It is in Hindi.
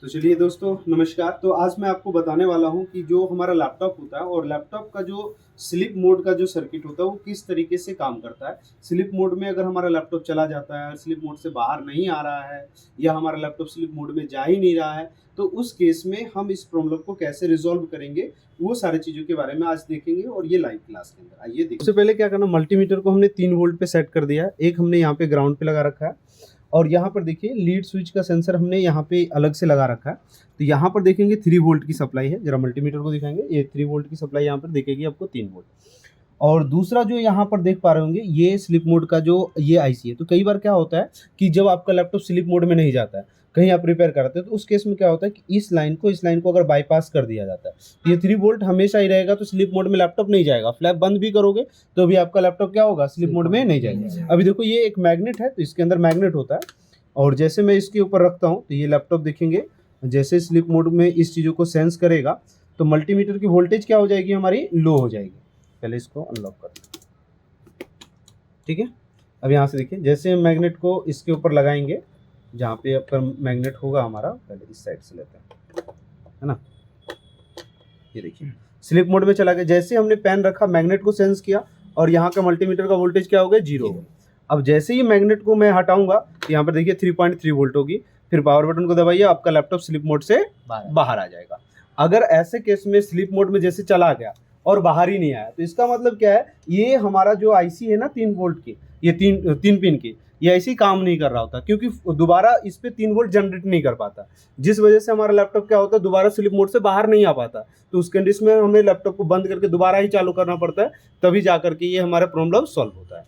तो चलिए दोस्तों नमस्कार। तो आज मैं आपको बताने वाला हूँ कि जो हमारा लैपटॉप होता है और लैपटॉप का जो स्लीप मोड का जो सर्किट होता है वो किस तरीके से काम करता है। स्लीप मोड में अगर हमारा लैपटॉप चला जाता है, स्लीप मोड से बाहर नहीं आ रहा है या हमारा लैपटॉप स्लीप मोड में जा ही नहीं रहा है, तो उस केस में हम इस प्रॉब्लम को कैसे रिज़ॉल्व करेंगे, वो सारी चीज़ों के बारे में आज देखेंगे और ये लाइव क्लास के अंदर। आइए देखिए। सबसे पहले क्या करना, मल्टीमीटर को हमने 3 वोल्ट पे सेट कर दिया है, एक हमने यहाँ पे ग्राउंड पे लगा रखा है और यहाँ पर देखिए लीड स्विच का सेंसर हमने यहाँ पे अलग से लगा रखा है। तो यहाँ पर देखेंगे 3 वोल्ट की सप्लाई है, जरा मल्टीमीटर को दिखाएंगे, ये 3 वोल्ट की सप्लाई यहाँ पर दिखेगी आपको 3 वोल्ट। और दूसरा जो यहाँ पर देख पा रहे होंगे ये स्लीप मोड का जो ये आईसी है। तो कई बार क्या होता है कि जब आपका लैपटॉप स्लीप मोड में नहीं जाता है, कहीं आप रिपेयर कराते हैं, तो उस केस में क्या होता है कि इस लाइन को अगर बाईपास कर दिया जाता है तो ये 3 वोल्ट हमेशा ही रहेगा, तो स्लीप मोड में लैपटॉप नहीं जाएगा। फ्लैप बंद भी करोगे तो भी आपका लैपटॉप क्या होगा, स्लीप मोड में नहीं जाएगा। अभी देखो ये एक मैग्नेट है, तो इसके अंदर मैग्नेट होता है और जैसे मैं इसके ऊपर रखता हूँ तो ये लैपटॉप देखेंगे जैसे स्लीप मोड में इस चीज़ों को सेंस करेगा तो मल्टीमीटर की वोल्टेज क्या हो जाएगी, हमारी लो हो जाएगी। पहले इसको अनलॉक कर दें, ठीक है। अब यहाँ से देखिए जैसे हम मैग्नेट को इसके ऊपर लगाएंगे, जहाँ पे पर मैग्नेट होगा हमारा, पहले इस साइड से लेते हैं, है ना। ये देखिए स्लीप मोड में चला गया, जैसे हमने पेन रखा मैग्नेट को सेंस किया और यहाँ का मल्टीमीटर का वोल्टेज क्या हो गया, 0 हो गया। अब जैसे ही मैग्नेट को मैं हटाऊंगा तो यहाँ पर देखिए 3.3 वोल्ट होगी, फिर पावर बटन को दबाइए, आपका लैपटॉप स्लीप मोड से बाहर आ जाएगा। अगर ऐसे केस में स्लीप मोड में जैसे चला गया और बाहर ही नहीं आया, तो इसका मतलब क्या है, ये हमारा जो आईसी है ना 3 वोल्ट की, ये तीन पिन की, ये आईसी काम नहीं कर रहा होता, क्योंकि दोबारा इस पे 3 वोल्ट जनरेट नहीं कर पाता, जिस वजह से हमारा लैपटॉप क्या होता है, दोबारा स्लीप मोड से बाहर नहीं आ पाता। तो उस कंडीशन में हमें लैपटॉप को बंद करके दोबारा ही चालू करना पड़ता है, तभी जा करके ये हमारा प्रॉब्लम सॉल्व होता है।